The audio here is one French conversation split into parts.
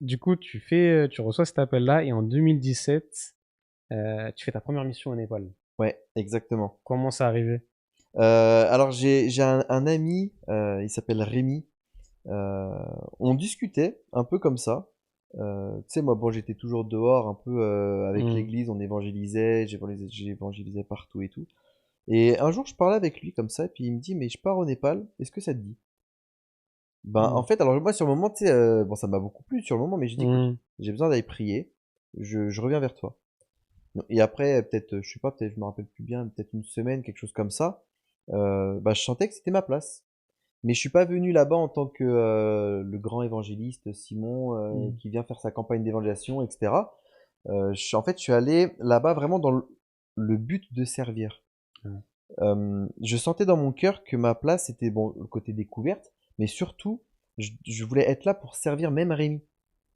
Du coup, tu reçois cet appel-là et en 2017, tu fais ta première mission au Népal. Ouais, exactement. Comment ça arrivé? Alors j'ai un ami, il s'appelle Rémi. Euh, on discutait un peu comme ça. Tu sais, moi, bon, j'étais toujours dehors un peu avec Hmm. l'église, on évangélisait, j'évangélisais partout et tout. Et un jour, je parlais avec lui comme ça, et puis il me dit, mais je pars au Népal, est-ce que ça te dit? Ben, Hmm. en fait, alors moi, sur le moment, tu sais, bon, ça m'a beaucoup plu sur le moment, mais j'ai dit, écoute, Hmm. j'ai besoin d'aller prier, je reviens vers toi. Et après, peut-être, je sais pas, peut-être, je me rappelle plus bien, peut-être une semaine, quelque chose comme ça, bah, je sentais que c'était ma place. Mais je suis pas venu là-bas en tant que le grand évangéliste Simon Hmm. qui vient faire sa campagne d'évangélisation, etc. En fait, je suis allé là-bas vraiment dans le but de servir. Ouais. Je sentais dans mon cœur que ma place était bon, le côté découverte, mais surtout, je voulais être là pour servir même Rémi.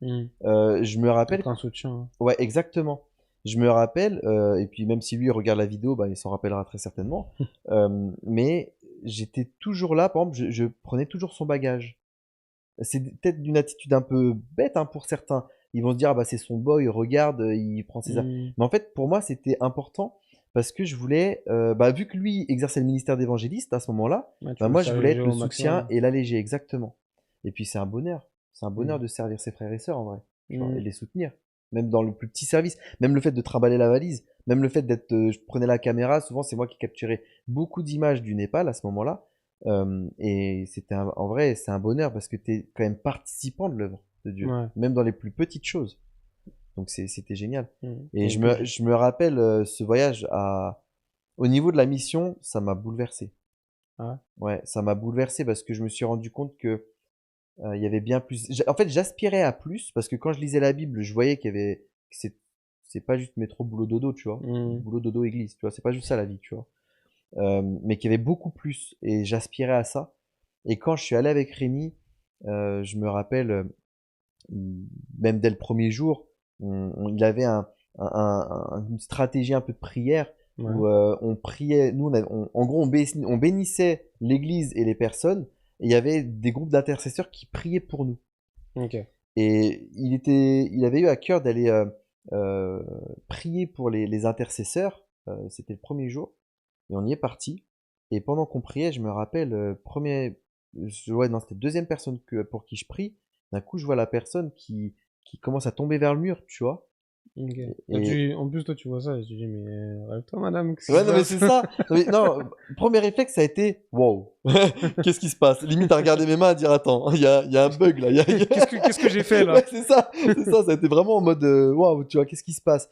Hmm. Je me rappelle, Être un soutien, hein. ouais, exactement. Je me rappelle, et puis même si lui regarde la vidéo, bah, il s'en rappellera très certainement. Mais j'étais toujours là, par exemple, je prenais toujours son bagage. C'est peut-être d'une attitude un peu bête hein, pour certains. Ils vont se dire, ah bah c'est son boy, regarde, il prend ses... Hmm. Mais en fait, pour moi, c'était important parce que je voulais, bah, vu que lui exerçait le ministère d'évangéliste à ce moment-là, Ouais, tu bah, veux le moi, je voulais servir être le au soutien maximum. et l'alléger, exactement. Et puis, c'est un bonheur. C'est un bonheur Hmm. de servir ses frères et sœurs, en vrai, tu vois, et Hmm. de les soutenir. Même dans le plus petit service. Même le fait de trimballer la valise. Même le fait d'être... je prenais la caméra, souvent, c'est moi qui capturais beaucoup d'images du Népal à ce moment-là. Et en vrai, c'est un bonheur parce que tu es quand même participant de l'œuvre de Dieu, Ouais. même dans les plus petites choses. Donc c'était génial. Hmm. Et Et puis, je me rappelle ce voyage au niveau de la mission, ça m'a bouleversé. ah, Ouais, ça m'a bouleversé parce que je me suis rendu compte que il y avait bien plus. En fait, j'aspirais à plus parce que quand je lisais la Bible, je voyais qu'il y avait, que c'est pas juste métro boulot dodo, tu vois, hmm. boulot dodo église, tu vois, c'est pas juste ça la vie, tu vois. Mais qu'il y avait beaucoup plus et j'aspirais à ça. Et quand je suis allé avec Rémi, je me rappelle, même dès le premier jour, il avait une stratégie un peu de prière Ouais. où on priait, nous, en gros, on bénissait l'église et les personnes, et il y avait des groupes d'intercesseurs qui priaient pour nous. Ok. Et il avait eu à cœur d'aller euh, prier pour les intercesseurs. C'était le premier jour. Et on y est parti. Et pendant qu'on priait, je me rappelle, ouais, non, c'était deuxième personne pour qui je prie. D'un coup, je vois la personne qui commence à tomber vers le mur, tu vois. Ok. Et En plus, toi, tu vois ça et tu dis, mais rêve-toi, madame, qu'est-ce qui ouais, se non, mais passe? c'est ça. Non, non, premier réflexe, ça a été, wow, qu'est-ce qui se passe? Limite à regarder mes mains, à dire, attends, il y a un bug là. Qu'est-ce que j'ai fait Ouais, là? c'est ça, c'est ça. Ça a été vraiment en mode, waouh, tu vois, qu'est-ce qui se passe?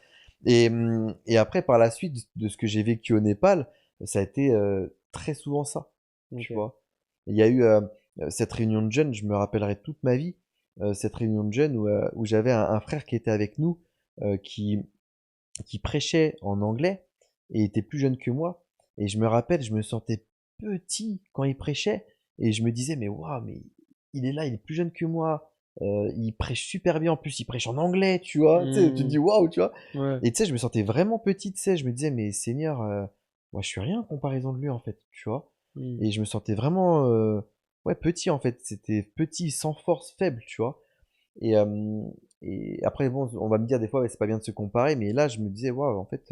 Et après, par la suite, de ce que j'ai vécu au Népal, ça a été très souvent ça, tu Ok. vois. Il y a eu cette réunion de jeunes, je me rappellerai toute ma vie, cette réunion de jeunes où j'avais un frère qui était avec nous, euh, qui, qui prêchait en anglais et était plus jeune que moi. Et je me rappelle, je me sentais petit quand il prêchait et je me disais, mais waouh, mais il est là, il est plus jeune que moi. Il prêche super bien, en plus il prêche en anglais, tu vois. Tu sais, tu te dis Hmm. waouh, tu vois. Ouais. Et tu sais, je me sentais vraiment petit, tu sais. Je me disais, mais Seigneur, moi je suis rien en comparaison de lui en fait, tu vois. Hmm. Et je me sentais vraiment ouais, petit en fait. C'était petit, sans force, faible, tu vois. Et, euh, et après, bon, on va me dire des fois, ouais, c'est pas bien de se comparer, mais là, je me disais, waouh, en fait,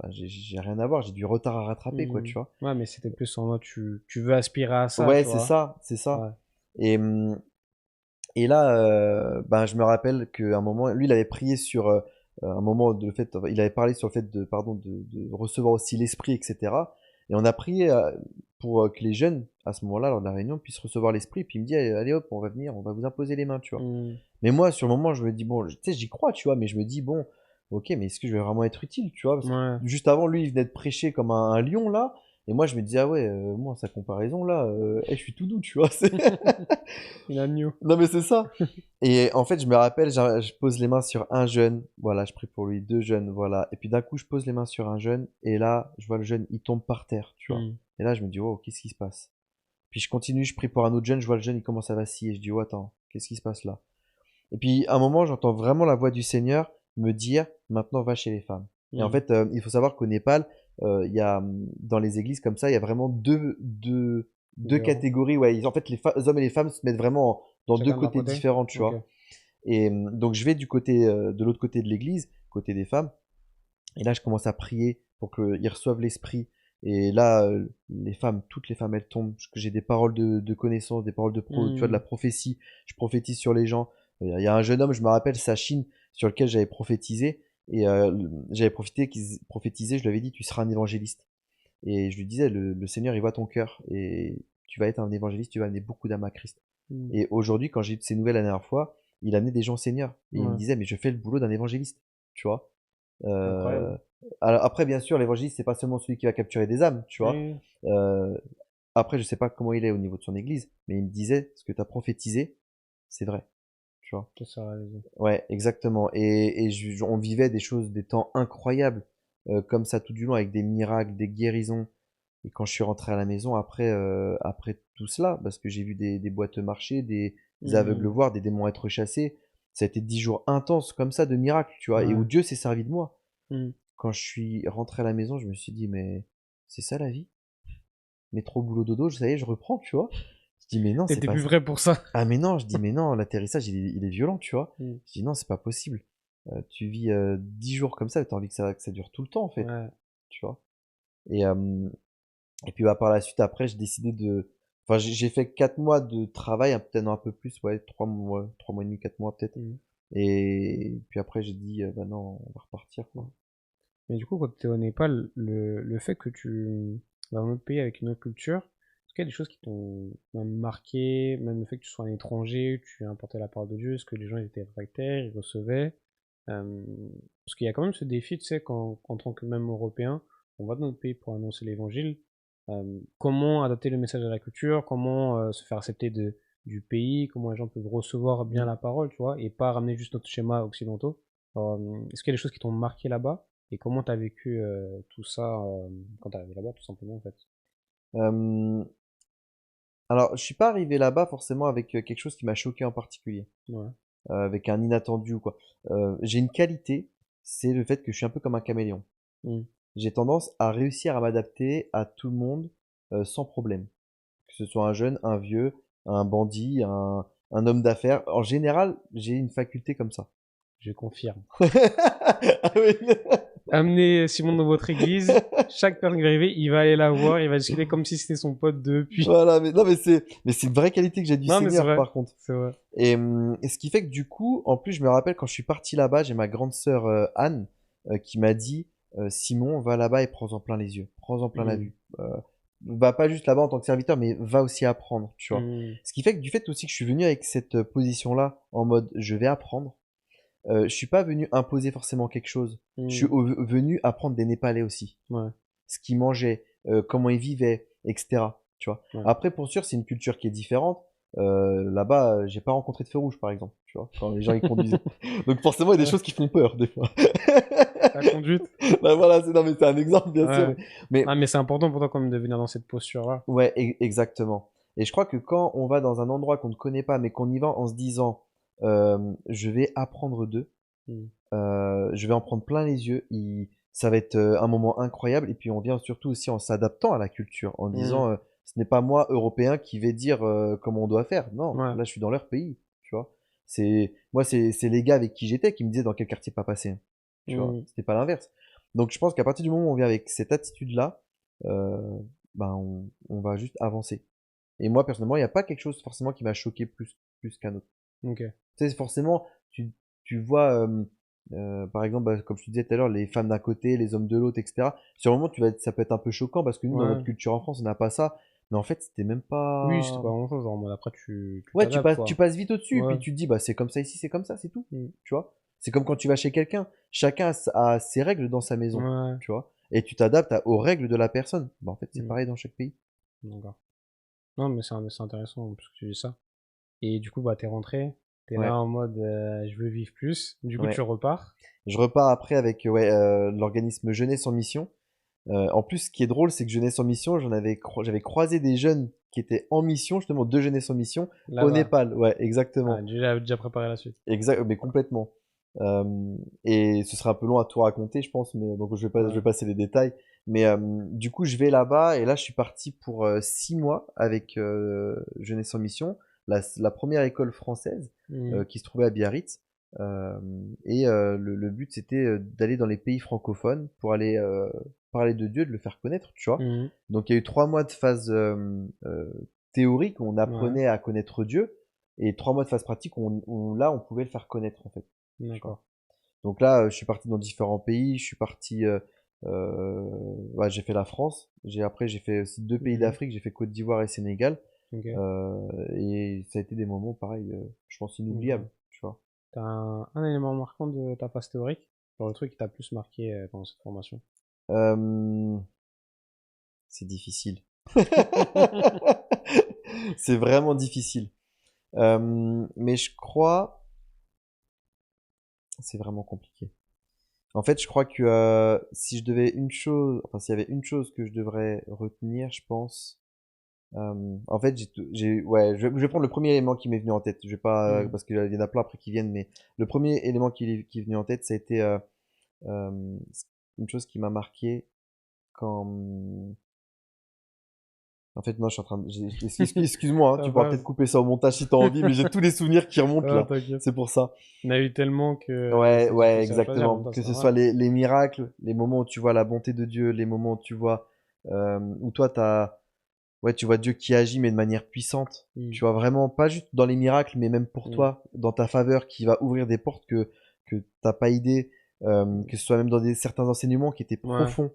bah, j'ai rien à voir, j'ai du retard à rattraper, quoi, Hmm. tu vois. Ouais, mais c'était plus en mode, tu veux aspirer à ça, Ouais, tu vois. c'est ça. Ouais. Et, et là, ben, je me rappelle qu'à un moment, lui, il avait prié sur un moment de le fait, il avait parlé sur le fait de, pardon, de recevoir aussi l'esprit, etc. Et on a prié pour que les jeunes, à ce moment-là, lors de la réunion, puissent recevoir l'esprit. Puis il me dit, allez hop, on va venir, on va vous imposer les mains, tu vois. Hmm. Mais moi, sur le moment, je me dis, bon, tu sais, j'y crois, tu vois, mais je me dis, bon, ok, mais est-ce que je vais vraiment être utile, tu vois? Parce que Ouais. juste avant, lui, il venait de prêcher comme un lion, là, et moi, je me disais, ah ouais, moi, sa comparaison, là, je suis tout doux, tu vois? L'agneau. Non, mais c'est ça. Et en fait, je me rappelle, je pose les mains sur un jeune, voilà, je prie pour lui, deux jeunes, voilà. Et puis d'un coup, je pose les mains sur un jeune, et là, je vois le jeune, il tombe par terre, tu vois. Hmm. Et là, je me dis, oh, qu'est-ce qui se passe? Puis je continue, je prie pour un autre jeune, je vois le jeune, il commence à vaciller, je dis, oh, attends, qu'est-ce qui se passe là? Et puis, à un moment, j'entends vraiment la voix du Seigneur me dire, maintenant va chez les femmes. Et en Hmm. fait, il faut savoir qu'au Népal, il y a, dans les églises comme ça, il y a vraiment deux Différent. catégories. Ouais, en fait, les hommes et les femmes se mettent vraiment dans deux Chacun de leur côtés côté? différents, tu Ok. vois. Et donc je vais de l'autre côté de l'église, côté des femmes. Et là, je commence à prier pour qu'ils reçoivent l'esprit. Et là, toutes les femmes, elles tombent. J'ai des paroles de connaissance, des paroles tu vois, de la Hmm. prophétie. Je prophétise sur les gens. Il y a un jeune homme, je me rappelle, Sachin, sur lequel j'avais prophétisé. Et j'avais prophétisé, je lui avais dit, tu seras un évangéliste. Et je lui disais, le Seigneur, il voit ton cœur. Et tu vas être un évangéliste, tu vas amener beaucoup d'âmes à Christ. Hmm. Et aujourd'hui, quand j'ai eu de ces nouvelles la dernière fois, il amenait des gens au Seigneur. Et il me Ouais, disait, mais je fais le boulot d'un évangéliste. Tu vois. incroyable. Euh, alors après, bien sûr, l'évangéliste, c'est pas seulement celui qui va capturer des âmes, tu vois. Oui, Euh, Après, je sais pas comment il est au niveau de son église, mais il me disait, ce que tu as prophétisé, c'est vrai, tu vois. c'est ça, raison. Ouais, exactement. On vivait des choses, des temps incroyables, comme ça tout du long, avec des miracles, des guérisons. Et quand je suis rentré à la maison, après tout cela, parce que j'ai vu des boiteux marcher, des aveugles Hmm. voir, des démons être chassés, ça a été 10 jours intenses comme ça de miracles, tu vois, et où Ouais. Dieu s'est servi de moi. Hmm. Quand je suis rentré à la maison, je me suis dit, mais c'est ça la vie? Métro, boulot, dodo, ça y est, je reprends, tu vois. Je dis, mais non, c'est T'étais pas plus ça. vrai pour ça. Ah, mais non, je dis, mais non, l'atterrissage, il est violent, tu vois. Hmm. Je dis, non, c'est pas possible. Tu vis 10 jours comme ça, t'as envie que ça dure tout le temps, en fait, Ouais. tu vois. Et, euh, et puis, bah, par la suite, après, j'ai décidé de. Enfin, j'ai fait 4 mois de travail, peut-être un peu plus, ouais, 3 mois et demi, 4 mois peut-être. Hmm. Et puis après, j'ai dit, bah non, on va repartir, quoi. Mais du coup, quand tu es au Népal, le fait que tu vas dans un autre pays avec une autre culture, est-ce qu'il y a des choses qui t'ont même marqué, même le fait que tu sois un étranger, tu as importé la parole de Dieu, est-ce que les gens ils étaient réfractaires, ils recevaient parce qu'il y a quand même ce défi, tu sais, en tant que même Européen, on va dans notre pays pour annoncer l'évangile, comment adapter le message à la culture, comment se faire accepter du pays, comment les gens peuvent recevoir bien Mm. la parole, tu vois, et pas ramener juste notre schéma occidentaux. Alors, est-ce qu'il y a des choses qui t'ont marqué là-bas? Et comment t'as vécu tout ça quand t'es arrivé là-bas, tout simplement, en fait? Euh, Alors, je suis pas arrivé là-bas forcément avec quelque chose qui m'a choqué en particulier, Ouais. avec un inattendu ou quoi. J'ai une qualité, c'est le fait que je suis un peu comme un caméléon. Mm. J'ai tendance à réussir à m'adapter à tout le monde sans problème. Que ce soit un jeune, un vieux, un bandit, un homme d'affaires. En général, j'ai une faculté comme ça. Je confirme. Ah oui. Amenez Simon dans votre église, chaque personne qui va arriver, il va aller la voir, il va discuter comme si c'était son pote depuis. Voilà, mais non, mais c'est une vraie qualité que j'ai du Non, mais c'est Seigneur, vrai. par contre. C'est vrai. Et ce qui fait que du coup, en plus, je me rappelle quand je suis parti là-bas, j'ai ma grande sœur Anne qui m'a dit Simon, va là-bas et prends-en plein les yeux, prends-en plein la Mm. vue. Va pas juste là-bas en tant que serviteur, mais va aussi apprendre, tu vois. Mm. Ce qui fait que du fait aussi que je suis venu avec cette position-là, en mode je vais apprendre, je suis pas venu imposer forcément quelque chose. Je suis Mm. venu apprendre des Népalais aussi, Ouais, ce qu'ils mangeaient, comment ils vivaient, etc. Tu vois. ouais. Après, pour sûr, c'est une culture qui est différente. Là-bas, j'ai pas rencontré de feu rouge, par exemple, tu vois, quand les gens ils conduisaient. Donc forcément, il y a des Ouais. choses qui font peur, des fois. La conduite. Bah voilà, non mais c'est un exemple, bien sûr. Ouais. Mais Ah, mais c'est important pour toi quand même de venir dans cette posture-là. ouais, exactement. Et je crois que quand on va dans un endroit qu'on ne connaît pas, mais qu'on y va en se disant, je vais apprendre d'eux, Mm. je vais en prendre plein les yeux. Ça va être un moment incroyable. Et puis on vient surtout aussi en s'adaptant à la culture, en Mm. disant ce n'est pas moi, Européen, qui vais dire comment on doit faire. Non, Ouais. là je suis dans leur pays, tu vois. C'est les gars avec qui j'étais qui me disaient dans quel quartier pas passer. Tu vois, Mm. c'était pas l'inverse. Donc je pense qu'à partir du moment où on vient avec cette attitude-là, euh, ben on va juste avancer. Et moi personnellement, il n'y a pas quelque chose forcément qui m'a choqué plus qu'un autre. Ok. Tu sais, forcément, tu vois, par exemple, bah, comme je te disais tout à l'heure, les femmes d'un côté, les hommes de l'autre, etc. Sur le moment, ça peut être un peu choquant parce que nous, dans notre Ouais. culture en France, on n'a pas ça. Mais en fait, c'était même Oui, c'était pas. pas grand-chose. Genre, en mode après, tu Ouais, t'adaptes, tu quoi. passes vite au-dessus, et Ouais. puis tu te dis, bah, c'est comme ça ici, c'est comme ça, c'est tout. Mm. Tu vois? C'est comme quand tu vas chez quelqu'un. Chacun a ses règles dans sa maison. Ouais. Tu vois? Et tu t'adaptes aux règles de la personne. Bah, en fait, c'est Mm. pareil dans chaque pays. D'accord. Non, mais c'est intéressant parce que tu dis ça. Et du coup, bah, t'es rentré. T'es là Ouais, en mode je veux vivre plus. Du coup, tu ouais. repars. Je repars après avec ouais, l'organisme Jeunesse en Mission. En plus, ce qui est drôle, c'est que Jeunesse en Mission, j'avais croisé des jeunes qui étaient en mission, justement, de Jeunesse en Mission, au Là-bas. Népal. Ouais, Ah, exactement. déjà préparé la suite. Exact, mais complètement. Et ce serait un peu long à tout raconter, je pense, mais donc je vais Ouais. passer les détails. Mais du coup, je vais là-bas, et là, je suis parti pour 6 mois avec Jeunesse en Mission. la première école française qui se trouvait à Biarritz. Le but, c'était d'aller dans les pays francophones pour aller parler de Dieu, de le faire connaître, tu vois. Mhm. Donc, il y a eu 3 mois de phase théorique où on Ouais, apprenait à connaître Dieu, et 3 mois de phase pratique là, on pouvait le faire connaître, en fait, tu vois. d'accord. Donc là, je suis parti dans différents pays. Je suis parti, ouais, j'ai fait la France. Après, j'ai fait aussi 2 pays Mhm. d'Afrique. J'ai fait Côte d'Ivoire et Sénégal. Ok, Et ça a été des moments, pareil, je pense, inoubliables, ok. tu vois. T'as un élément marquant de ta phase théorique? Genre le truc qui t'a plus marqué pendant cette formation? Euh, c'est difficile. C'est vraiment difficile. Mais je crois, c'est vraiment compliqué. En fait, je crois que si je devais une chose, enfin, s'il y avait une chose que je devrais retenir, je pense. En fait, ouais, je vais prendre le premier élément qui m'est venu en tête. Je vais pas, Mhm. parce qu'il y en a plein après qui viennent, mais le premier élément qui est venu en tête, ça a été euh, une chose qui m'a marqué quand. En fait, non, je suis en train de. Excuse-moi, hein, Ça tu pourras peut-être passe. couper ça au montage si t'as envie, mais j'ai tous les souvenirs qui remontent Ah, là. t'inquiète. C'est pour ça. Il y en a eu tellement que Ouais, c'est ouais, difficile à choisir, mais exactement. bon, Que c'est ce soit normal. les miracles, les moments où tu vois la bonté de Dieu, les moments où tu vois où toi ouais, tu vois Dieu qui agit, mais de manière puissante. Mhm. Tu vois vraiment, pas juste dans les miracles, mais même pour Mhm. toi, dans ta faveur, qui va ouvrir des portes que t'as pas idée, que ce soit même dans certains enseignements qui étaient Ouais. profonds.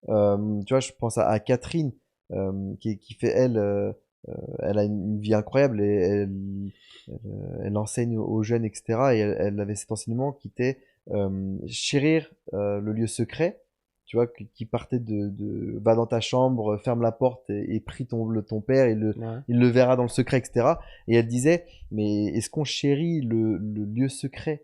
Tu vois, je pense à Catherine, qui fait, elle a une vie incroyable, et elle enseigne aux jeunes, etc. Et elle avait cet enseignement qui était chérir le lieu secret, tu vois, qui partait va dans ta chambre, ferme la porte et prie ton père, Ouais. il le verra dans le secret, etc. Et elle disait, mais est-ce qu'on chérit le lieu secret?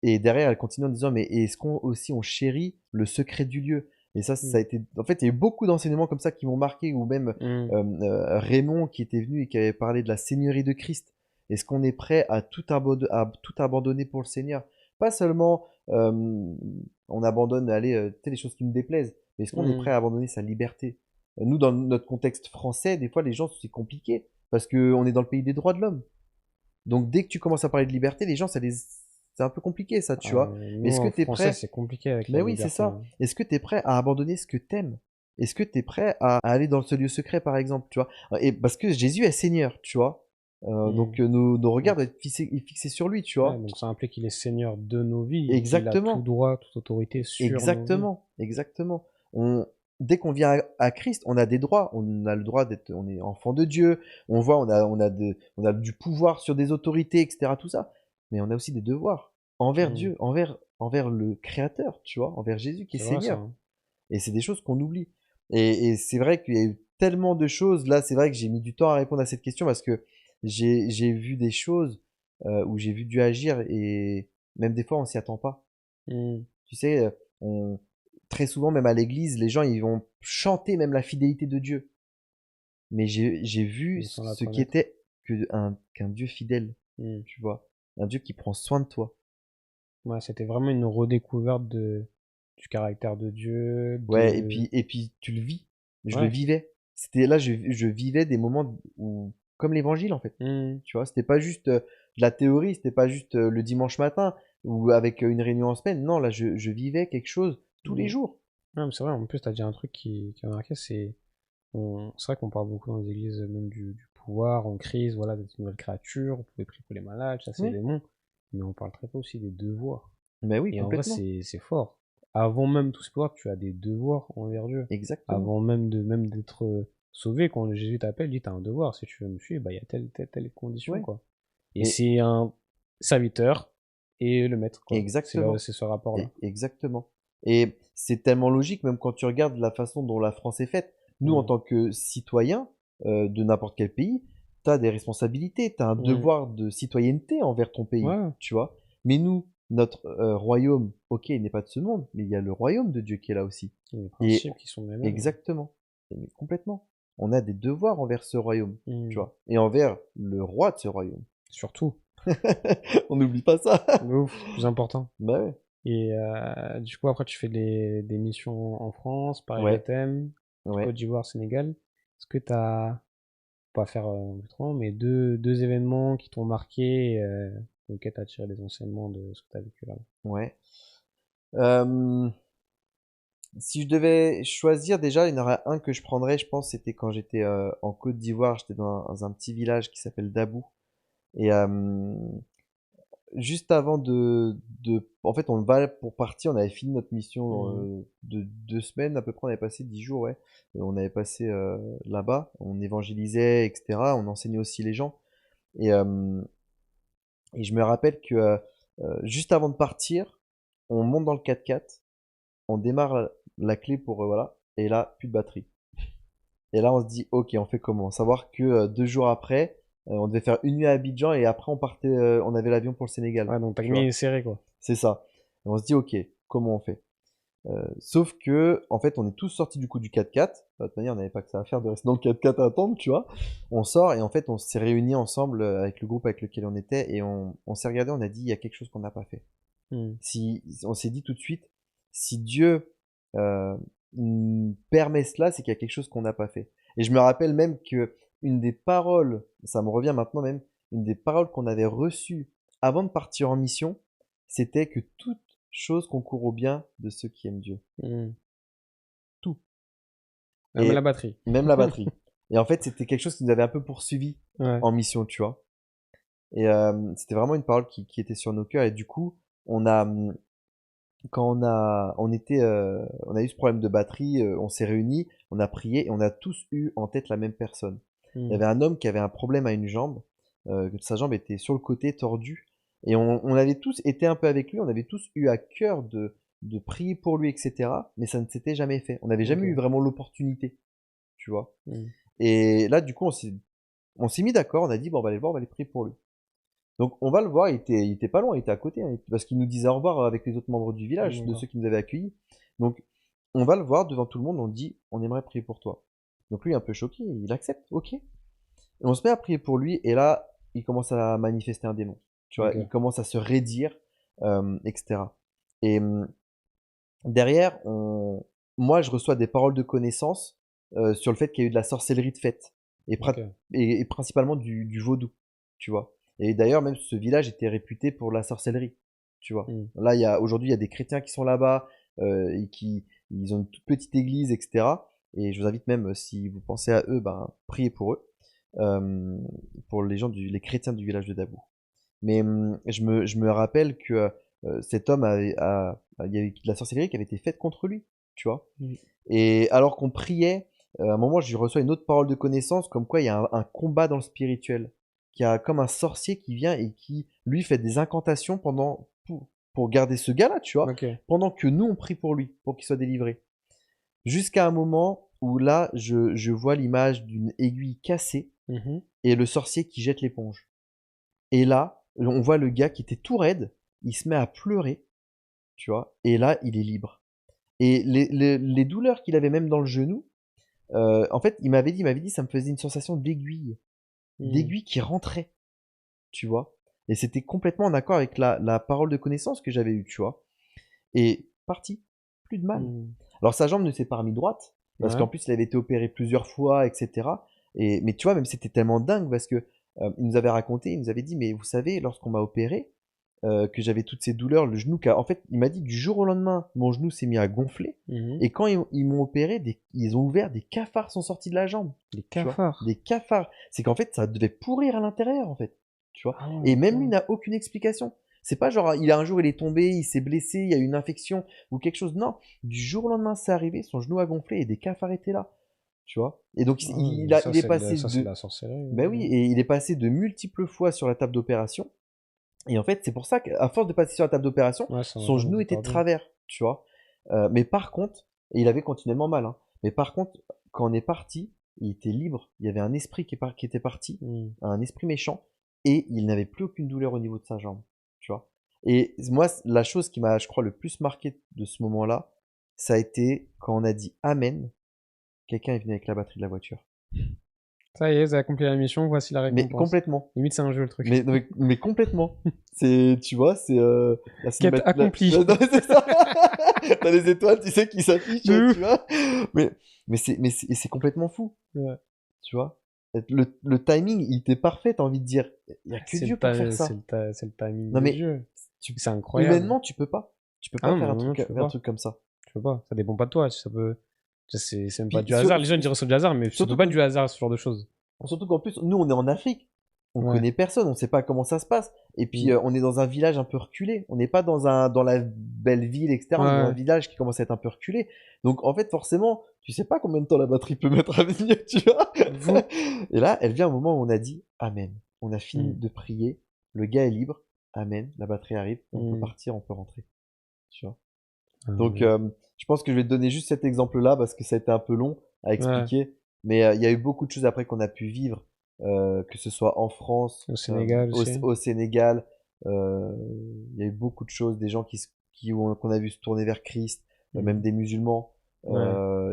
Et derrière, elle continue en disant, mais est-ce qu'on aussi on chérit le secret du lieu? Et ça a Mhm. été. En fait, il y a eu beaucoup d'enseignements comme ça qui m'ont marqué, ou même Mhm. Raymond qui était venu et qui avait parlé de la Seigneurie de Christ. Est-ce qu'on est prêt à tout abandonner pour le Seigneur? Pas seulement on abandonne, allez, tu sais, les choses qui nous déplaisent, mais est-ce qu'on est prêt Mhm. à abandonner sa liberté? Nous, dans notre contexte français, des fois, les gens, c'est compliqué parce qu'on est dans le pays des droits de l'homme. Donc, dès que tu commences à parler de liberté, les gens, c'est un peu compliqué, ça, tu Ah, vois. mais Mais nous, est-ce que en tu es français, prêt? c'est compliqué avec la Mais oui, c'est liberté, ça. hein. Est-ce que tu es prêt à abandonner ce que t'aimes? Est-ce que tu es prêt à aller dans ce lieu secret, par exemple, tu vois? Et parce que Jésus est Seigneur, tu vois. Mhm. Donc nos regards Donc, doivent être fixés sur lui, tu ouais, vois. donc ça implique qu'il est seigneur de nos vies et qu'il a tout Exactement, droit, toute autorité sur nos vies. exactement, exactement. Dès qu'on vient à Christ, on a des droits. On a le droit on est enfant de Dieu. On voit, on a du pouvoir sur des autorités, etc. Tout ça. Mais on a aussi des devoirs envers Mhm. Dieu, envers le Créateur, tu vois, envers Jésus qui est C'est vrai, ça, Seigneur. hein. Et c'est des choses qu'on oublie. Et c'est vrai qu'il y a eu tellement de choses. Là, c'est vrai que j'ai mis du temps à répondre à cette question parce que j'ai vu des choses où j'ai vu Dieu agir, et même des fois, on s'y attend pas. Mhm. Tu sais, très souvent, même à l'église, les gens, ils vont chanter même la fidélité de Dieu. Mais j'ai vu Mais sans la ce qui connaître. était qu'un Dieu fidèle, Mhm. tu vois. Un Dieu qui prend soin de toi. Ouais, c'était vraiment une redécouverte du caractère de Dieu, Ouais, de... et puis tu le vis. Je le Ouais. vivais. C'était là, je vivais des moments où, comme l'évangile en fait. Mhm. Tu vois, c'était pas juste de la théorie, c'était pas juste le dimanche matin ou avec une réunion en semaine. Non, là, je vivais quelque chose tous les Mhm. jours. Ouais, mais c'est vrai, en plus, t'as dit un truc qui a marqué, c'est vrai qu'on parle beaucoup dans les églises, même du pouvoir, en crise, voilà, d'être une nouvelle créature, on pouvait prier pour les malades, chasser les Oui, démons, mais on parle très peu aussi des devoirs. mais oui, Et en vrai, complètement. c'est fort. Avant même tout ce pouvoir, tu as des devoirs envers Dieu. Exactement. Avant même d'être sauvé, quand Jésus t'appelle, il dit, t'as un devoir, si tu veux me suivre, bah, il y a telle condition, Ouais. quoi. Et Et c'est un serviteur et le maître, quoi. exactement. C'est ce rapport-là. Exactement. Et c'est tellement logique, même quand tu regardes la façon dont la France est faite. Nous, en Mm. tant que citoyens de n'importe quel pays, tu as des responsabilités, tu as un Mm. devoir de citoyenneté envers ton pays, Ouais, tu vois. Mais nous, notre royaume, ok, il n'est pas de ce monde, mais il y a le royaume de Dieu qui est là aussi. il y a des Et principes qui sont les mêmes, hein. exactement, mais complètement. On a des devoirs envers ce royaume, tu Mm. vois, et envers le roi de ce royaume. Surtout. On n'oublie pas ça. De ouf, c'est plus important. Bah ouais. Et du coup, après, tu fais des missions en France, Ouais, Paris-Gathème, ouais. Côte d'Ivoire, Sénégal. Est-ce que t'as pas faire trop, mais deux événements qui t'ont marqué, auxquels t'as tiré des enseignements de ce que t'as vécu là. Ouais. Euh, Si je devais choisir, déjà, il y en aurait un que je prendrais, je pense, c'était quand j'étais en Côte d'Ivoire, j'étais dans un petit village qui s'appelle Dabou. Et juste avant en fait, on va pour partir, on avait fini notre mission de 2 semaines à peu près, on avait passé 10 jours, ouais. Et on avait passé là-bas, on évangélisait, etc. On enseignait aussi les gens. Et, euh, et je me rappelle que juste avant de partir, on monte dans le 4x4, on démarre la clé pour voilà, et là, plus de batterie. Et là, on se dit, ok, on fait comment? Savoir que 2 jours après, on devait faire une nuit à Abidjan et après on partait, on avait l'avion pour le Sénégal. Ouais, donc t'as Tu vois? mis serré, quoi. C'est ça. Et on se dit, ok, comment on fait? Sauf que, en fait, on est tous sortis du coup du 4x4. De toute manière, on n'avait pas que ça à faire de rester dans le 4x4 à attendre, tu vois. On sort et en fait, on s'est réunis ensemble avec le groupe avec lequel on était et on s'est regardé, on a dit, il y a quelque chose qu'on n'a pas fait. Si, on s'est dit tout de suite, si Dieu euh, permet cela, c'est qu'il y a quelque chose qu'on n'a pas fait. Et je me rappelle même que une des paroles, ça me revient maintenant même, une des paroles qu'on avait reçues avant de partir en mission, c'était que toute chose concourt au bien de ceux qui aiment Dieu. Tout. Même la Et batterie. même la batterie. Et en fait, c'était quelque chose qui nous avait un peu poursuivi Ouais. en mission, tu vois. Et c'était vraiment une parole qui était sur nos cœurs. Et du coup, on a, quand on a eu ce problème de batterie, on s'est réunis, on a prié et on a tous eu en tête la même personne. Il y avait un homme qui avait un problème à une jambe, que sa jambe était sur le côté tordue, et on avait tous été un peu avec lui, on avait tous eu à cœur de prier pour lui, etc. Mais ça ne s'était jamais fait. On n'avait jamais eu Ok. vraiment l'opportunité, tu vois. Et là, du coup, on s'est mis d'accord, on a dit, bon, on va aller le voir, on va aller prier pour lui. Donc on va le voir, il était pas loin, il était à côté, hein, parce qu'il nous disait au revoir avec les autres membres du village, de D'accord. ceux qui nous avaient accueillis. Donc on va le voir devant tout le monde, on dit on aimerait prier pour toi. Donc lui un peu choqué, il accepte, ok. Et on se met à prier pour lui, et là il commence à manifester un démon. Tu vois, Ok. il commence à se raidir, etc. Et derrière, moi je reçois des paroles de connaissance sur le fait qu'il y a eu de la sorcellerie de fête, et, Ok. et principalement du vaudou, tu vois. Et d'ailleurs, même ce village était réputé pour la sorcellerie, tu vois. Là, aujourd'hui, il y a des chrétiens qui sont là-bas, et ils ont une toute petite église, etc. Et je vous invite même, si vous pensez à eux, ben, priez pour eux, euh, pour les gens les chrétiens du village de Dabou. Mais je me rappelle que cet homme il y avait de la sorcellerie qui avait été faite contre lui, tu vois. Et alors qu'on priait, à un moment, je reçois une autre parole de connaissance, comme quoi il y a un combat dans le spirituel. Qu'il y a comme un sorcier qui vient et qui, lui, fait des incantations pour garder ce gars-là, tu vois, Ok. pendant que nous, on prie pour lui, pour qu'il soit délivré. Jusqu'à un moment où là, je vois l'image d'une aiguille cassée et le sorcier qui jette l'éponge. Et là, on voit le gars qui était tout raide, il se met à pleurer, tu vois, et là, il est libre. Et les douleurs qu'il avait même dans le genou, en fait, il m'avait dit, ça me faisait une sensation d'aiguille qui rentrait, tu vois. Et c'était complètement en accord avec la parole de connaissance que j'avais eue, tu vois. Et parti, plus de mal. Alors sa jambe ne s'est pas remise droite, parce Ouais. qu'en plus il avait été opéré plusieurs fois, etc. Mais tu vois, même c'était tellement dingue parce que il nous avait raconté, il nous avait dit, mais vous savez, lorsqu'on m'a opéré, que j'avais toutes ces douleurs, le genou, en fait, il m'a dit du jour au lendemain, mon genou s'est mis à gonfler. Et quand ils m'ont opéré, ils ont ouvert, des cafards sont sortis de la jambe. Des Tu vois, cafards. des cafards. C'est qu'en fait, ça devait pourrir à l'intérieur, en fait. Tu vois. Ah ouais, Et même lui d'accord. n'a aucune explication. C'est pas genre, un jour il est tombé, il s'est blessé, il y a eu une infection ou quelque chose. Non, du jour au lendemain, c'est arrivé, son genou a gonflé et des cafards étaient là. Tu vois. Et donc, Ah ouais, mais ça, il est c'est passé de de. la sorcellerie. Ben oui, et il est passé de multiples fois sur la table d'opération. Et en fait, c'est pour ça qu'à force de passer sur la table d'opération, Ouais, son son jambe genou était était de tordue. travers, tu vois. Mais par contre, et il avait continuellement mal, hein. Mais par contre, quand on est parti, il était libre. Il y avait un esprit qui était parti, un esprit méchant, et il n'avait plus aucune douleur au niveau de sa jambe, tu vois. Et moi, la chose qui m'a, je crois, le plus marqué de ce moment-là, ça a été quand on a dit Amen, quelqu'un est venu avec la batterie de la voiture. Ça y est, vous avez accompli la mission, voici la Mais récompense. complètement. Limite, c'est un jeu le truc. Mais complètement. C'est, tu vois, c'est la Quête cinématique. accomplie. Non, mais c'est ça. T'as les étoiles, tu sais, qui s'affichent, De tu ouf. vois. Mais, et c'est complètement fou, Ouais. tu vois. Le timing, il était parfait, t'as envie de dire. Il y a que Dieu pour faire ça. C'est le timing Non de mais, Dieu. tu, C'est incroyable. humainement, tu peux pas. Tu peux Ah pas non, faire non, non, tu peux un pas. truc comme ça. Tu peux pas. Ça dépend pas de toi. Ça peut. C'est même pas Puis, du hasard. Les gens diraient c'est du hasard, mais ça peut surtout pas que être du hasard, ce genre de choses. Surtout qu'en plus, nous, on est en Afrique. On Ouais. connaît personne, on sait pas comment ça se passe. Et puis, Mm. on est dans un village un peu reculé. On n'est pas dans la belle ville, etc. On est dans un Ouais. village qui commence à être un peu reculé. Donc, en fait, forcément, tu sais pas combien de temps la batterie peut mettre à venir, tu vois. Vous. Et là, elle vient au moment où on a dit Amen. On a fini Mm. de prier. Le gars est libre. Amen. La batterie arrive. On peut Mm. partir, on peut rentrer. Tu vois. Donc, Ouais. je pense que je vais te donner juste cet exemple-là parce que ça a été un peu long à Ouais. expliquer. Mais il y a eu beaucoup de choses après qu'on a pu vivre, que ce soit en France, Au Sénégal aussi. au Sénégal. euh, Il y a eu beaucoup de choses, des gens qu'on a vu se tourner vers Christ, même Mm. des musulmans. Ouais.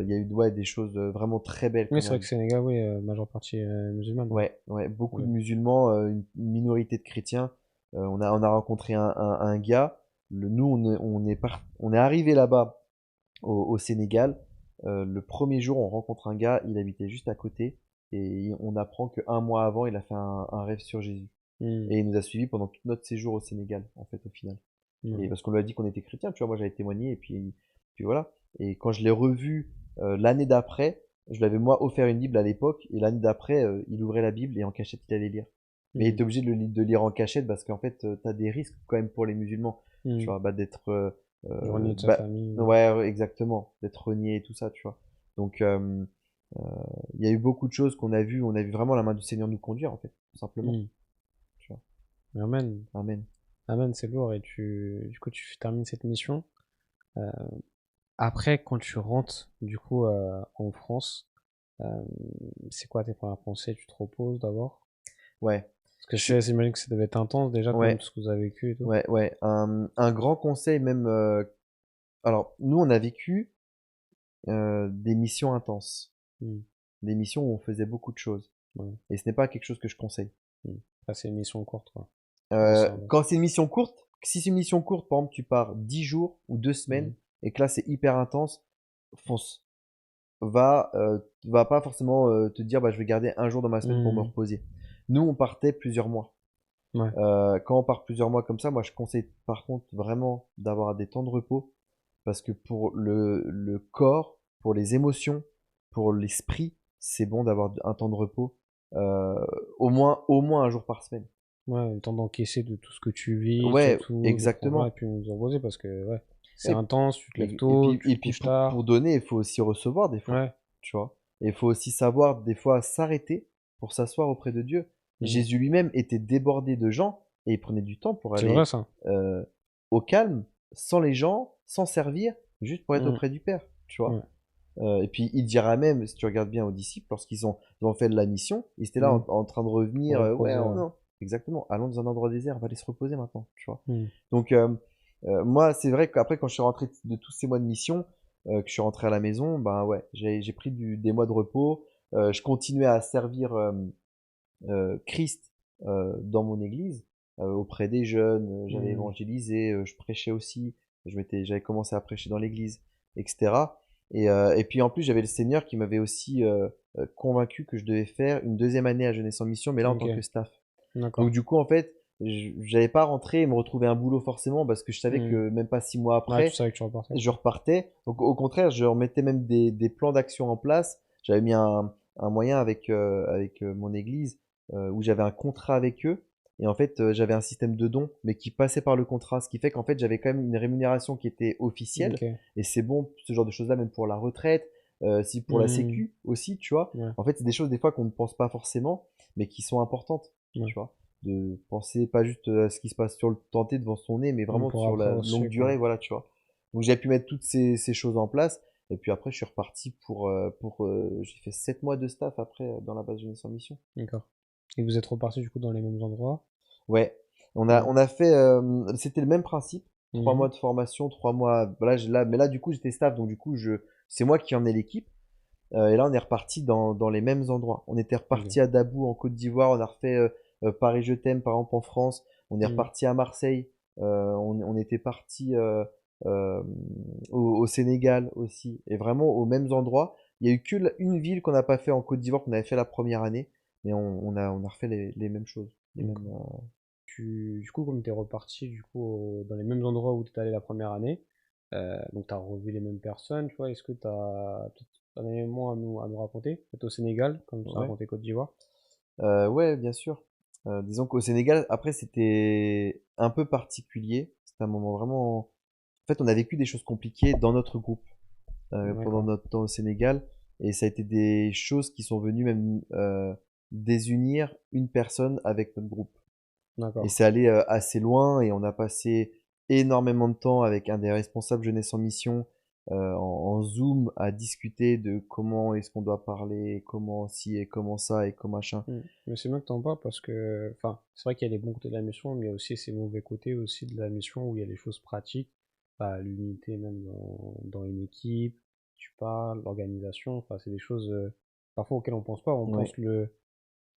Il y a eu ouais, des choses vraiment très belles Oui, qu'on c'est a vrai que vues. Sénégal, oui, majeure partie musulmane. Ouais, ouais, beaucoup de Ouais. musulmans, une minorité de chrétiens. On a rencontré un gars. Nous, on est arrivé là-bas au Sénégal. Le premier jour, on rencontre un gars, il habitait juste à côté, et on apprend qu'un mois avant, il a fait un rêve sur Jésus. Mm. Et il nous a suivis pendant tout notre séjour au Sénégal, en fait, au final. Et Ouais. parce qu'on lui a dit qu'on était chrétien, tu vois, moi j'avais témoigné, et puis voilà. Et quand je l'ai revu l'année d'après, je lui avais moi offert une Bible à l'époque, et l'année d'après, il ouvrait la Bible et en cachette, il allait lire. Mais il Mm. était obligé de lire en cachette parce qu'en fait, t'as des risques quand même pour les musulmans, tu Mm. vois, bah, d'être Éloigné de sa bah, famille. ouais, exactement, d'être renié et tout ça, tu vois. Donc, euh, il y a eu beaucoup de choses on a vu vraiment la main du Seigneur nous conduire, en fait, tout simplement, Mm. tu vois. Amen. Amen. Amen, c'est lourd. Et du coup, tu termines cette mission. Euh, Après, quand tu rentres, du coup, en France, euh, c'est quoi tes premières pensées? Tu te reposes d'abord? Ouais, Parce que je suis, j'imagine que ça devait être intense déjà, quand même, ouais, tout ce que vous avez vécu et tout. ouais. Un grand conseil même. Alors, nous, on a vécu des missions intenses, Mm. des missions où on faisait beaucoup de choses. Ouais. Et ce n'est pas quelque chose que je conseille. Mm. Là, c'est une mission courte, quoi. Comment ça va? Quand c'est une mission courte, si c'est une mission courte, par exemple, tu pars 10 jours ou 2 semaines, Mm. et que là, c'est hyper intense, fonce. Va pas forcément te dire, bah, je vais garder un jour dans ma semaine pour me Mm. reposer. Nous, on partait plusieurs mois. Ouais. Quand on part plusieurs mois comme ça, moi, je conseille par contre vraiment d'avoir des temps de repos parce que pour le corps, pour les émotions, pour l'esprit, c'est bon d'avoir un temps de repos, euh, au moins un jour par semaine. Ouais, le temps d'encaisser de tout ce que tu vis, Ouais, surtout, de prendre, et exactement. puis nous reposer, parce que, ouais, c'est Et, intense, tu te lèves tôt, tu et te puis couches pour tard. donner, il faut aussi recevoir des fois, Ouais. tu vois. Et il faut aussi savoir des fois s'arrêter pour s'asseoir auprès de Dieu. Mm. Jésus lui-même était débordé de gens et il prenait du temps pour C'est vrai, aller ça. euh, au calme, sans les gens, sans servir, juste pour être Mm. auprès du Père, tu vois. Ouais. Et puis il dira même, si tu regardes bien aux disciples, ils ont fait de la mission, ils étaient là Mm. en train de revenir, ouais, Reposer, oh ouais. non, exactement, allons dans un endroit désert, on va aller se reposer maintenant, tu vois. Mm. Donc moi, c'est vrai qu'après, quand je suis rentré de tous ces mois de mission, que je suis rentré à la maison, ben ouais, j'ai pris des mois de repos. Je continuais à servir Christ dans mon église, auprès des jeunes. J'avais Mm. évangélisé, je prêchais aussi. J'avais commencé à prêcher dans l'église, etc. Et puis en plus, j'avais le Seigneur qui m'avait aussi convaincu que je devais faire une deuxième année à Jeunesse en Mission, mais là en Ok, tant que staff. Donc d'accord. du coup, en fait, j'allais pas rentrer et me retrouver un boulot forcément parce que je savais Mm. que même pas 6 mois Ouais, tu après, savais que tu repartais. je repartais. Donc au contraire, je remettais même des plans d'action en place. J'avais mis un moyen avec mon église où j'avais un contrat avec eux. Et en fait, j'avais un système de dons, mais qui passait par le contrat. Ce qui fait qu'en fait, j'avais quand même une rémunération qui était officielle. Ok. Et c'est bon, ce genre de choses-là, même pour la retraite, si pour la Mm. sécu aussi, tu vois. Ouais, En fait, c'est des choses des fois qu'on ne pense pas forcément, mais qui sont importantes, ouais. tu vois. De penser pas juste à ce qui se passe sur le tenté devant son nez, mais Mm, vraiment pour sur après la aussi, longue quoi. durée, voilà, tu vois. Donc j'ai pu mettre toutes ces choses en place. Et puis après, je suis reparti j'ai fait 7 mois de staff après dans la base Jeunesse en Mission. D'accord. Et vous êtes repartis, du coup, dans les mêmes endroits? Ouais, Ouais. on a fait, c'était le même principe. 3 mois Mhm. de formation, 3 mois. Mais là, du coup, j'étais staff, donc du coup, c'est moi qui emmenais l'équipe. Et là, on est reparti dans les mêmes endroits. On était Ok. reparti à Dabou en Côte d'Ivoire. On a refait Paris Je t'aime, par exemple, en France. On est Mhm. reparti à Marseille. On était parti euh, au Sénégal aussi. Et vraiment aux mêmes endroits. Il y a eu une ville qu'on n'a pas fait en Côte d'Ivoire qu'on avait fait la première année. mais on a refait les mêmes choses. Les Donc, mêmes, du coup, comme tu es reparti du coup, dans les mêmes endroits où tu es allé la première année, donc tu as revu les mêmes personnes, tu vois, est-ce que tu as un élément à nous raconter? Peut-être au Sénégal, comme tu as ouais. raconté Côte d'Ivoire? Ouais, bien sûr. Disons qu'au Sénégal, après, c'était un peu particulier. C'était un moment vraiment. En fait, on a vécu des choses compliquées dans notre groupe pendant D'accord, notre temps au Sénégal, et ça a été des choses qui sont venues même désunir une personne avec notre groupe. Et d'accord. c'est allé assez loin, et on a passé énormément de temps avec un des responsables jeunesse en mission en Zoom à discuter de comment est-ce qu'on doit parler, comment ci et comment ça et comment machin. Mais c'est bien que t'en parles parce que, enfin, c'est vrai qu'il y a les bons côtés de la mission, mais il y a aussi ces mauvais côtés aussi de la mission où il y a des choses pratiques, bah, l'unité même dans une équipe, tu parles, l'organisation, enfin, c'est des choses parfois auxquelles on pense pas. On Ouais, pense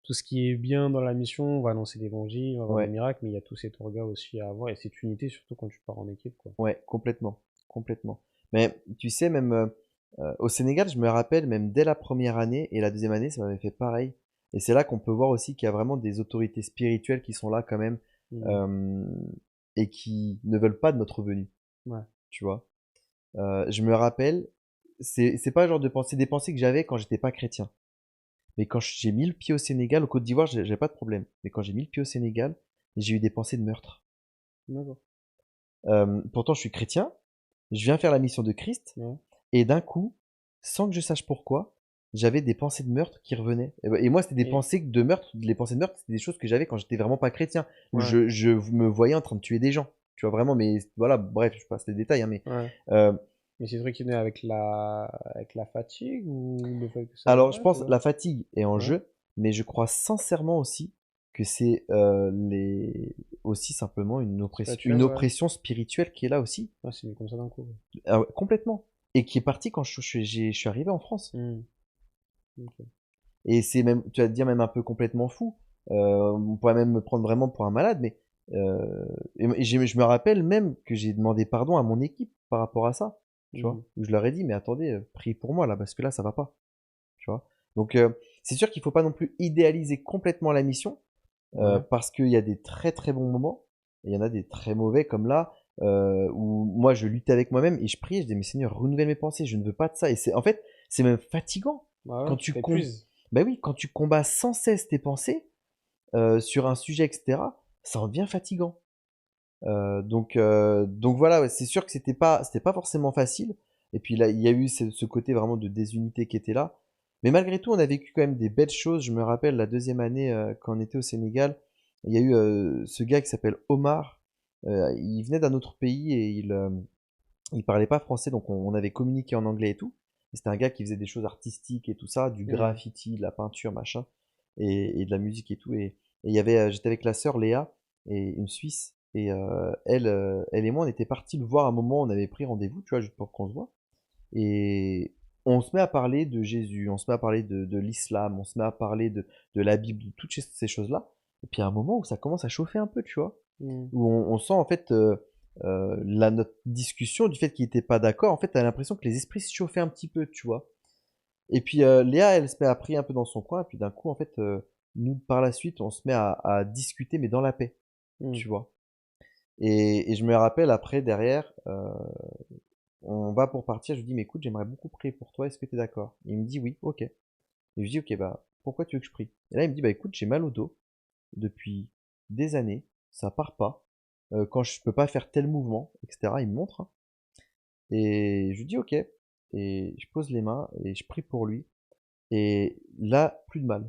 tout ce qui est bien dans la mission, on va annoncer l'évangile, on va avoir des ouais, miracles, mais il y a tout cet orga aussi à avoir et cette unité surtout quand tu pars en équipe, quoi. ouais, complètement, complètement. Mais tu sais, même au Sénégal, je me rappelle, même dès la première année et la deuxième année, ça m'avait fait pareil. Et c'est là qu'on peut voir aussi qu'il y a vraiment des autorités spirituelles qui sont là quand même Hmm. euh, et qui ne veulent pas de notre venue, Ouais. tu vois. Je me rappelle, c'est pas le genre de pensée, des pensées que j'avais quand j'étais pas chrétien. Mais quand j'ai mis le pied au Sénégal, au Côte d'Ivoire, j'ai pas de problème. Mais quand j'ai mis le pied au Sénégal, j'ai eu des pensées de meurtre. D'accord. Pourtant, je suis chrétien, je viens faire la mission de Christ, Ouais. et d'un coup, sans que je sache pourquoi, j'avais des pensées de meurtre qui revenaient. Et moi, c'était des Et, pensées de meurtre. Les pensées de meurtre, c'était des choses que j'avais quand j'étais vraiment pas chrétien, où ouais. je me voyais en train de tuer des gens. Tu vois, vraiment, mais voilà, bref, je passe les détails, hein, mais Ouais. euh, Mais c'est vrai qu'il est avec la fatigue ou le fait que ça alors, je date pense ou... la fatigue est en Ouais. jeu, mais je crois sincèrement aussi que c'est aussi simplement Spirituel, une ouais. oppression spirituelle qui est là aussi. Ouais, c'est venu comme ça d'un coup. Ah ouais, complètement. Et qui est partie quand je suis arrivé en France. Ouais. Ok. Et c'est même, tu vas te dire, même un peu complètement fou. On pourrait même me prendre vraiment pour un malade, mais je me rappelle même que j'ai demandé pardon à mon équipe par rapport à ça. Tu vois, Hmm. où je leur ai dit, mais attendez, priez pour moi là, parce que là, ça va pas. Tu vois. Donc, c'est sûr qu'il faut pas non plus idéaliser complètement la mission, Ouais. parce qu'il y a des très très bons moments, et il y en a des très mauvais, comme là, où moi je luttais avec moi-même et je priais, je disais, mais Seigneur, renouvelle mes pensées, je ne veux pas de ça. Et c'est en fait, c'est même fatigant Bah quand ouais, tu tu combats. t'épuises. Bah oui, quand tu combats sans cesse tes pensées sur un sujet, etc., ça en devient fatigant. Donc voilà, ouais, c'est sûr que c'était pas forcément facile. Et puis là, il y a eu ce côté vraiment de désunité qui était là. Mais malgré tout, on a vécu quand même des belles choses. Je me rappelle la deuxième année quand on était au Sénégal, il y a eu ce gars qui s'appelle Omar. Il venait d'un autre pays et il parlait pas français, donc on avait communiqué en anglais et tout. Et c'était un gars qui faisait des choses artistiques et tout ça, du Hmm. graffiti, de la peinture, machin, et de la musique et tout. Et il y avait, j'étais avec la sœur Léa, et une Suisse, et elle et moi, on était partis le voir à un moment, on avait pris rendez-vous, tu vois, juste pour qu'on se voit. Et on se met à parler de Jésus, on se met à parler de l'islam, on se met à parler de la Bible, de toutes ces choses-là. Et puis à un moment où ça commence à chauffer un peu, tu vois, Hmm. où on sent en fait notre discussion du fait qu'il n'était pas d'accord. En fait, t'as l'impression que les esprits se chauffaient un petit peu, tu vois. Et puis Léa, elle se met à prier un peu dans son coin, et puis d'un coup, en fait, nous, par la suite, on se met à discuter, mais dans la paix, Hmm. tu vois. Et je me rappelle après, derrière, on va pour partir, je lui dis, mais écoute, j'aimerais beaucoup prier pour toi, est-ce que tu es d'accord? Il me dit oui, ok. Et je lui dis, ok, bah, pourquoi tu veux que je prie? Et là, il me dit, bah écoute, j'ai mal au dos depuis des années, ça part pas. Quand je peux pas faire tel mouvement, etc., il me montre, hein. Et je lui dis, ok. Et je pose les mains et je prie pour lui. Et là, plus de mal,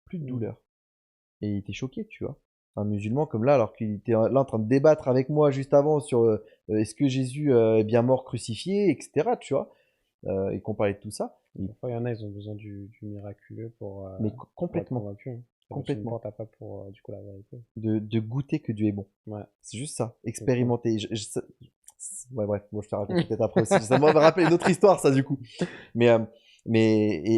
plus de Hmm. douleur. Et il était choqué, tu vois. Un musulman comme là, alors qu'il était là en train de débattre avec moi juste avant sur est-ce que Jésus est bien mort crucifié, etc., tu vois, et qu'on parlait de tout ça. Parfois, il y en a, ils ont besoin du miraculeux Mais pour être complètement, convaincus. Ça peut être une complètement. porte à pas pour, du coup, la vérité. De goûter que Dieu est bon. Ouais, C'est juste ça, c'est cool. expérimenter. Ouais, bref, moi je te raconte peut-être après aussi. Ça m'a rappelé une autre histoire, ça, du coup. Mais,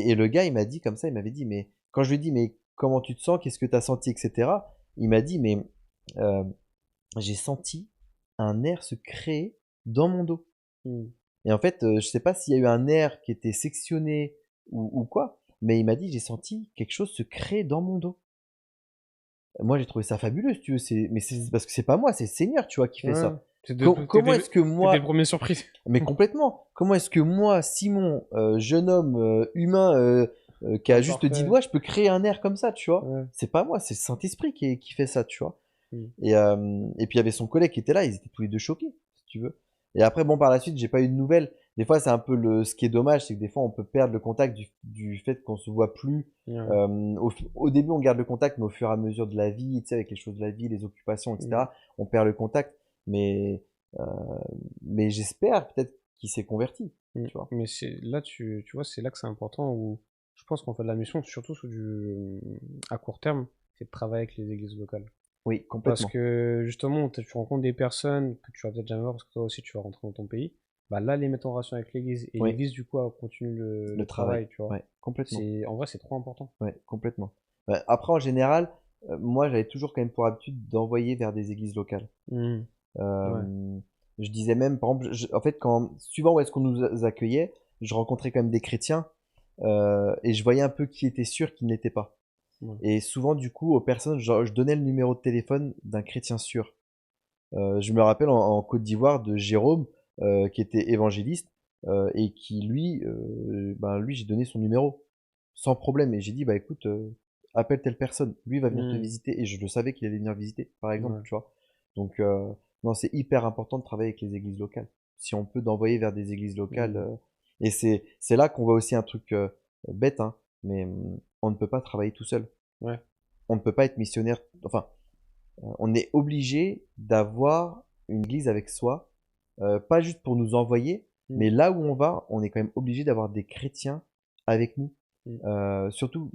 et le gars, il m'a dit comme ça, il m'avait dit, mais quand je lui ai dit, mais comment tu te sens, qu'est-ce que tu as senti, etc., il m'a dit, mais euh, j'ai senti un nerf se créer dans mon dos. Hmm. Et en fait, je sais pas s'il y a eu un nerf qui était sectionné ou quoi, mais il m'a dit: «J'ai senti quelque chose se créer dans mon dos». Moi, j'ai trouvé ça fabuleux, si tu veux, mais c'est parce que c'est pas moi, c'est le Seigneur, tu vois, qui fait Ouais, ça. Comment t'étais est-ce que le moi, premier surpris. mais complètement, comment est-ce que moi, Simon, jeune homme, humain, qui a juste 10 Imparfait. doigts, je peux créer un air comme ça, tu vois? Ouais. C'est pas moi, c'est le Saint-Esprit qui fait ça, tu vois? Mm. Et puis il y avait son collègue qui était là, ils étaient tous les 2 choqués, si tu veux. Et après, bon, par la suite, j'ai pas eu de nouvelles. Des fois, c'est un peu ce qui est dommage, c'est que des fois, on peut perdre le contact du fait qu'on se voit plus. Ouais. Au début, on garde le contact, mais au fur et à mesure de la vie, tu sais, avec les choses de la vie, les occupations, Mm. etc., on perd le contact. Mais, euh, mais j'espère peut-être qu'il s'est converti, Mm. tu vois. Mais c'est là, tu vois, c'est là que c'est important où je pense qu'on fait de la mission, surtout à court terme, c'est de travailler avec les églises locales. Oui, Parce complètement. que justement, tu rencontres des personnes que tu vas peut-être jamais voir parce que toi aussi tu vas rentrer dans ton pays. Bah là, les mettre en relation avec l'église et Oui, l'église, du coup, continue le le travail. travail, tu vois. Ouais, complètement. En vrai, c'est trop important. Ouais, complètement. Après, en général, moi, j'avais toujours quand même pour habitude d'envoyer vers des églises locales. Mm. Ouais. Euh, je disais même, par exemple, en fait, suivant où est-ce qu'on nous accueillait, je rencontrais quand même des chrétiens et je voyais un peu qui était sûr, qui ne l'était pas. Ouais. Et souvent, du coup, aux personnes, je donnais le numéro de téléphone d'un chrétien sûr. Je me rappelle en Côte d'Ivoire de Jérôme, qui était évangéliste et qui, lui, j'ai donné son numéro sans problème. Et j'ai dit, bah écoute, appelle telle personne, lui va venir te Mm. visiter. Et je le savais qu'il allait venir visiter, par exemple, Ouais. tu vois. Donc, non, c'est hyper important de travailler avec les églises locales. Si on peut d'envoyer vers des églises locales. Mm. Et c'est là qu'on voit aussi un truc bête, hein, mais on ne peut pas travailler tout seul. Ouais. On ne peut pas être missionnaire. Enfin, on est obligé d'avoir une église avec soi, pas juste pour nous envoyer, Mm. mais là où on va, on est quand même obligé d'avoir des chrétiens avec nous. Mm. Surtout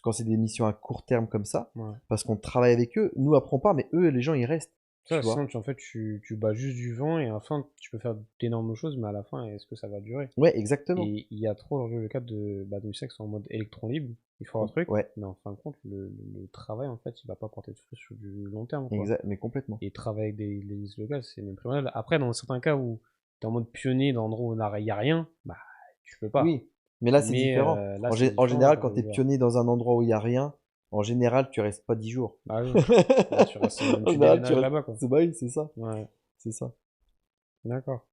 quand c'est des missions à court terme comme ça, Ouais. parce qu'on travaille avec eux. Nous, après, on part, mais eux, les gens, ils restent, Ça, tu sinon, vois. en fait, tu bats juste du vent et à la fin, tu peux faire d'énormes choses, mais à la fin, est-ce que ça va durer? Ouais, exactement. Et il y a trop aujourd'hui le cas de sexe en mode électron libre, ils font un truc, Ouais, mais en fin de compte, le travail, en fait, il va pas porter de fruits sur du long terme, quoi. mais complètement. Et travailler avec des églises locales, c'est même primordial. Après, dans certains cas où t'es en mode pionnier dans un endroit où il y a rien, bah, tu peux pas. Oui, mais là, c'est Mais différent. là, c'est En différent, général, t'as quand des tu es joueurs. pionnier dans un endroit où il y a rien, en général, tu restes pas 10 jours. Bah oui. Là, tu restes, même En tu général, déménages là-bas, quoi. bah oui, c'est ça. Ouais, C'est ça. d'accord.